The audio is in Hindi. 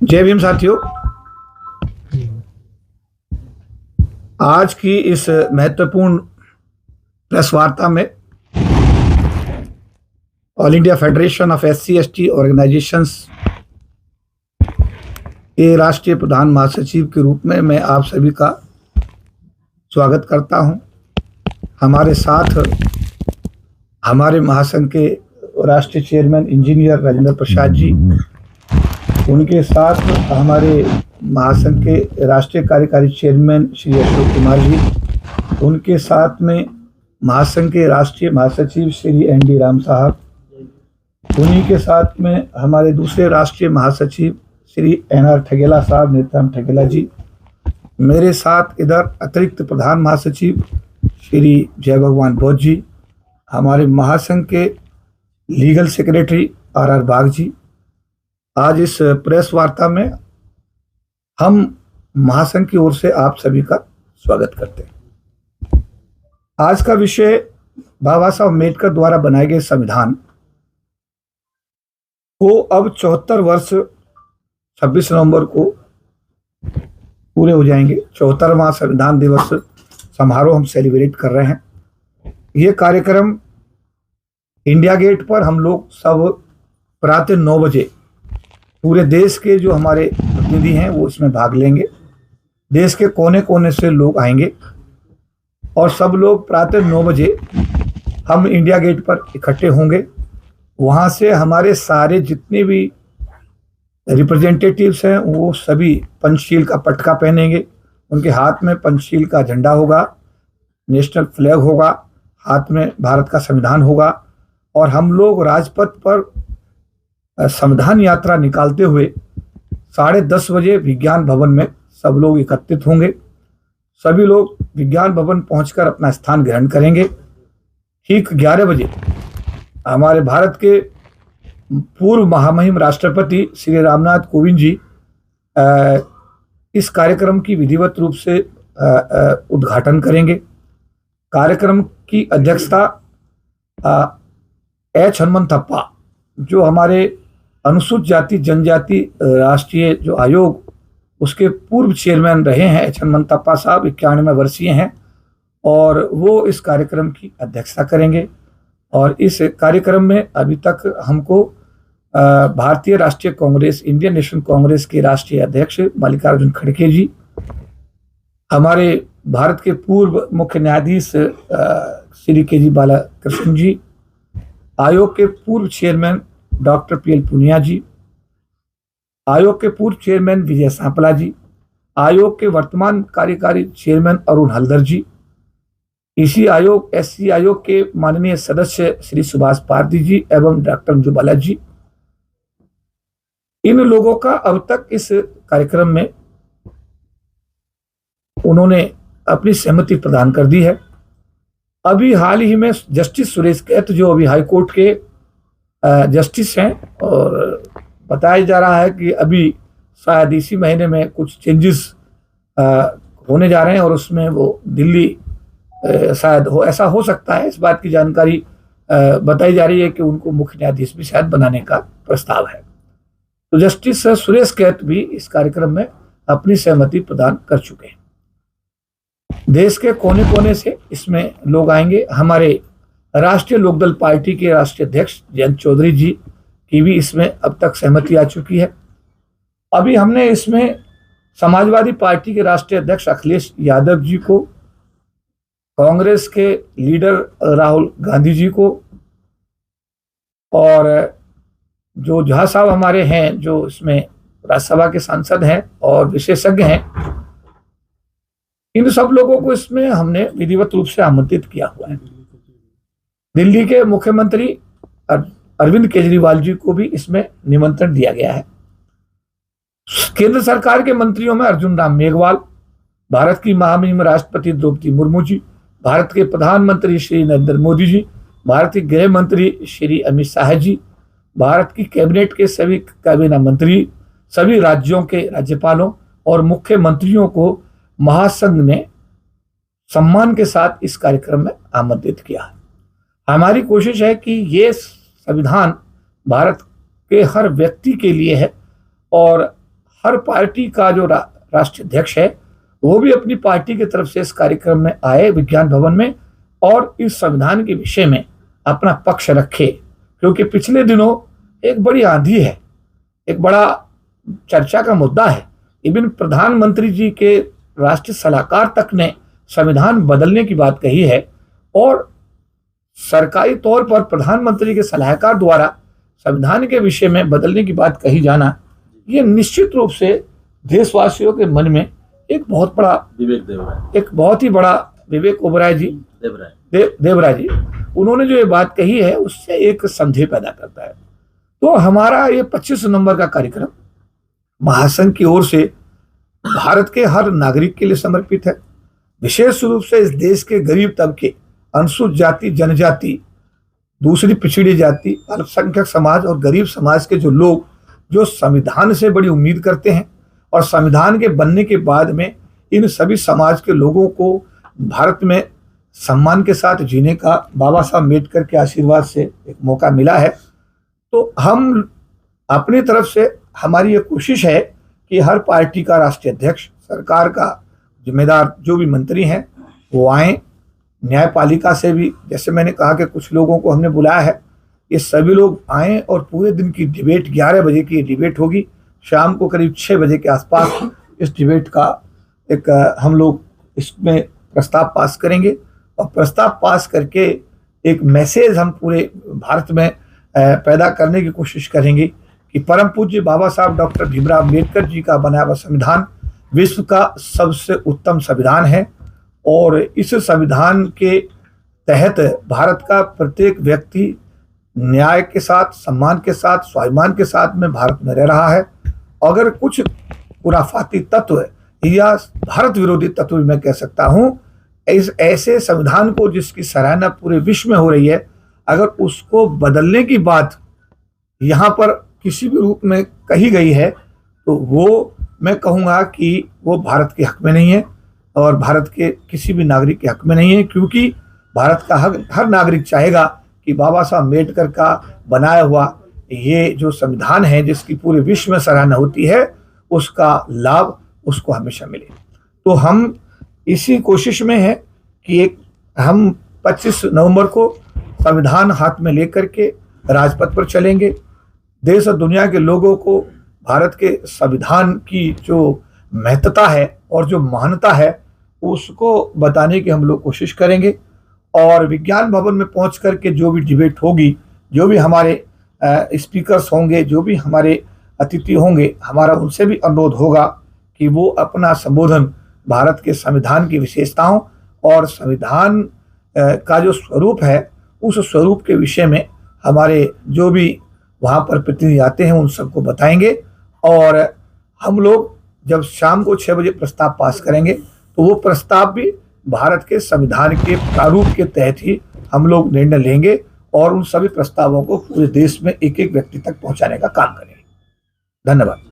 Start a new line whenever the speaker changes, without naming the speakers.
जय भीम साथियों। आज की इस महत्वपूर्ण प्रेस वार्ता में all India federation of SC/ST organisations के राष्ट्रीय प्रधान महासचिव के रूप में मैं आप सभी का स्वागत करता हूं। हमारे साथ हमारे महासंघ के राष्ट्रीय चेयरमैन इंजीनियर राजेंद्र प्रसाद जी, उनके साथ हमारे महासंघ के राष्ट्रीय कार्यकारी चेयरमैन श्री अशोक कुमार जी, उनके साथ में महासंघ के राष्ट्रीय महासचिव श्री ND राम साहब, उन्हीं के साथ में हमारे दूसरे राष्ट्रीय महासचिव श्री NR ठगेला साहब, नेताराम ठगेला जी, मेरे साथ इधर अतिरिक्त प्रधान महासचिव श्री जय भगवान बोध जी, हमारे महासंघ के लीगल सेक्रेटरी RR बाग जी। आज इस प्रेस वार्ता में हम महासंघ की ओर से आप सभी का स्वागत करते हैं। आज का विषय बाबा साहब अम्बेडकर द्वारा बनाए गए संविधान को अब 74 वर्ष 26 नवंबर को पूरे हो जाएंगे। 74वां संविधान दिवस समारोह हम सेलिब्रेट कर रहे हैं। ये कार्यक्रम इंडिया गेट पर हम लोग सब प्रातः 9 बजे पूरे देश के जो हमारे प्रतिनिधि हैं वो इसमें भाग लेंगे। देश के कोने कोने से लोग आएंगे और सब लोग प्रातः 9 बजे हम इंडिया गेट पर इकट्ठे होंगे। वहाँ से हमारे सारे जितने भी रिप्रेजेंटेटिव्स हैं वो सभी पंचशील का पटका पहनेंगे। उनके हाथ में पंचशील का झंडा होगा, नेशनल फ्लैग होगा, हाथ में भारत का संविधान होगा और हम लोग राजपथ पर संविधान यात्रा निकालते हुए 10:30 बजे विज्ञान भवन में सब लोग एकत्रित होंगे। सभी लोग विज्ञान भवन पहुंचकर अपना स्थान ग्रहण करेंगे। ठीक 11 बजे हमारे भारत के पूर्व महामहिम राष्ट्रपति श्री रामनाथ कोविंद जी इस कार्यक्रम की विधिवत रूप से उद्घाटन करेंगे। कार्यक्रम की अध्यक्षता H हनुमंतप्पा, जो हमारे अनुसूचित जाति जनजाति राष्ट्रीय जो आयोग उसके पूर्व चेयरमैन रहे हैं, H हनुमंतप्पा साहब 91 वर्षीय हैं और वो इस कार्यक्रम की अध्यक्षता करेंगे। और इस कार्यक्रम में अभी तक हमको भारतीय राष्ट्रीय कांग्रेस, इंडियन नेशनल कांग्रेस के राष्ट्रीय अध्यक्ष मल्लिकार्जुन खड़गे जी, हमारे भारत के पूर्व मुख्य न्यायाधीश श्री KG बालाकृष्ण जी, आयोग के पूर्व चेयरमैन डॉक्टर PL पुनिया जी, आयोग के पूर्व चेयरमैन विजय सांपला जी, आयोग के वर्तमान कार्यकारी चेयरमैन अरुण हल्दर जी, इसी आयोग SC आयोग के माननीय सदस्य श्री सुभाष पारदी जी एवं डॉक्टर अंजू बाला जी। इन लोगों का अब तक इस कार्यक्रम में उन्होंने अपनी सहमति प्रदान कर दी है। अभी हाल ही में जस्टिस सुरेश कैत, जो अभी हाई कोर्ट के जस्टिस हैं, और बताया जा रहा है कि अभी शायद इसी महीने में कुछ चेंजेस होने जा रहे हैं और उसमें वो दिल्ली शायद ऐसा हो सकता है, इस बात की जानकारी बताई जा रही है कि उनको मुख्य न्यायाधीश भी शायद बनाने का प्रस्ताव है। तो जस्टिस सुरेश कैत भी इस कार्यक्रम में अपनी सहमति प्रदान कर चुके हैं। देश के कोने कोने से इसमें लोग आएंगे। हमारे राष्ट्रीय लोकदल पार्टी के राष्ट्रीय अध्यक्ष जयंत चौधरी जी की भी इसमें अब तक सहमति आ चुकी है। अभी हमने इसमें समाजवादी पार्टी के राष्ट्रीय अध्यक्ष अखिलेश यादव जी को, कांग्रेस के लीडर राहुल गांधी जी को, और जो झा साहब हमारे हैं जो इसमें राज्यसभा के सांसद हैं और विशेषज्ञ हैं, इन सब लोगों को इसमें हमने विधिवत रूप से आमंत्रित किया हुआ है। दिल्ली के मुख्यमंत्री अरविंद केजरीवाल जी को भी इसमें निमंत्रण दिया गया है। केंद्र सरकार के मंत्रियों में अर्जुन राम मेघवाल, भारत की महामहिम राष्ट्रपति द्रौपदी मुर्मू जी, भारत के प्रधानमंत्री श्री नरेंद्र मोदी जी, भारत के गृह मंत्री श्री अमित शाह जी, भारत की कैबिनेट के सभी कैबिनेट मंत्री, सभी राज्यों के राज्यपालों और मुख्यमंत्रियों को महासंघ ने सम्मान के साथ इस कार्यक्रम में आमंत्रित किया है। हमारी कोशिश है कि ये संविधान भारत के हर व्यक्ति के लिए है और हर पार्टी का जो राष्ट्रीय अध्यक्ष है वो भी अपनी पार्टी की तरफ से इस कार्यक्रम में आए विज्ञान भवन में और इस संविधान के विषय में अपना पक्ष रखे, क्योंकि पिछले दिनों एक बड़ी आंधी है, एक बड़ा चर्चा का मुद्दा है। इवन प्रधानमंत्री जी के राष्ट्रीय सलाहकार तक ने संविधान बदलने की बात कही है और सरकारी तौर पर प्रधानमंत्री के सलाहकार द्वारा संविधान के विषय में बदलने की बात कही जाना, ये निश्चित रूप से देशवासियों के मन में एक बहुत बड़ा विवेक ओबराय जी देवराय जी उन्होंने जो ये बात कही है उससे एक संदेह पैदा करता है। तो हमारा ये 25 नवंबर का कार्यक्रम महासंघ की ओर से भारत के हर नागरिक के लिए समर्पित है। विशेष रूप से इस देश के गरीब तबके, अनुसूचित जाति, जनजाति, दूसरी पिछड़ी जाति, अल्पसंख्यक समाज और गरीब समाज के जो लोग जो संविधान से बड़ी उम्मीद करते हैं और संविधान के बनने के बाद में इन सभी समाज के लोगों को भारत में सम्मान के साथ जीने का बाबा साहब अम्बेडकर के आशीर्वाद से एक मौका मिला है। तो हम अपनी तरफ से हमारी ये कोशिश है कि हर पार्टी का राष्ट्रीय अध्यक्ष, सरकार का जिम्मेदार जो भी मंत्री हैं वो आएँ, न्यायपालिका से भी जैसे मैंने कहा कि कुछ लोगों को हमने बुलाया है, ये सभी लोग आएँ और पूरे दिन की डिबेट 11 बजे की डिबेट होगी, शाम को करीब 6 बजे के आसपास इस डिबेट का एक हम लोग इसमें प्रस्ताव पास करेंगे और प्रस्ताव पास करके एक मैसेज हम पूरे भारत में पैदा करने की कोशिश करेंगे कि परम पूज्य बाबा साहब डॉक्टर भीमराव अम्बेडकर जी का बनाया हुआ संविधान विश्व का सबसे उत्तम संविधान है और इस संविधान के तहत भारत का प्रत्येक व्यक्ति न्याय के साथ, सम्मान के साथ, स्वाभिमान के साथ में भारत में रह रहा है। अगर कुछ खुराफाती तत्व या भारत विरोधी तत्व मैं कह सकता हूँ, इस ऐसे संविधान को जिसकी सराहना पूरे विश्व में हो रही है, अगर उसको बदलने की बात यहाँ पर किसी भी रूप में कही गई है तो वो मैं कहूँगा कि वो भारत के हक में नहीं है और भारत के किसी भी नागरिक के हक में नहीं है, क्योंकि भारत का हर नागरिक चाहेगा कि बाबा साहब अम्बेडकर का बनाया हुआ ये जो संविधान है जिसकी पूरे विश्व में सराहना होती है उसका लाभ उसको हमेशा मिले। तो हम इसी कोशिश में हैं कि हम 25 नवंबर को संविधान हाथ में लेकर के राजपथ पर चलेंगे। देश और दुनिया के लोगों को भारत के संविधान की जो महत्ता है और जो महानता है उसको बताने की हम लोग कोशिश करेंगे और विज्ञान भवन में पहुंच करके जो भी डिबेट होगी, जो भी हमारे स्पीकर्स होंगे, जो भी हमारे अतिथि होंगे, हमारा उनसे भी अनुरोध होगा कि वो अपना संबोधन भारत के संविधान की विशेषताओं और संविधान का जो स्वरूप है उस स्वरूप के विषय में हमारे जो भी वहाँ पर प्रतिनिधि आते हैं उन सबको बताएंगे और हम लोग जब शाम को 6 बजे प्रस्ताव पास करेंगे तो वो प्रस्ताव भी भारत के संविधान के प्रारूप के तहत ही हम लोग निर्णय लेंगे और उन सभी प्रस्तावों को पूरे देश में एक एक व्यक्ति तक पहुंचाने का काम करेंगे। धन्यवाद।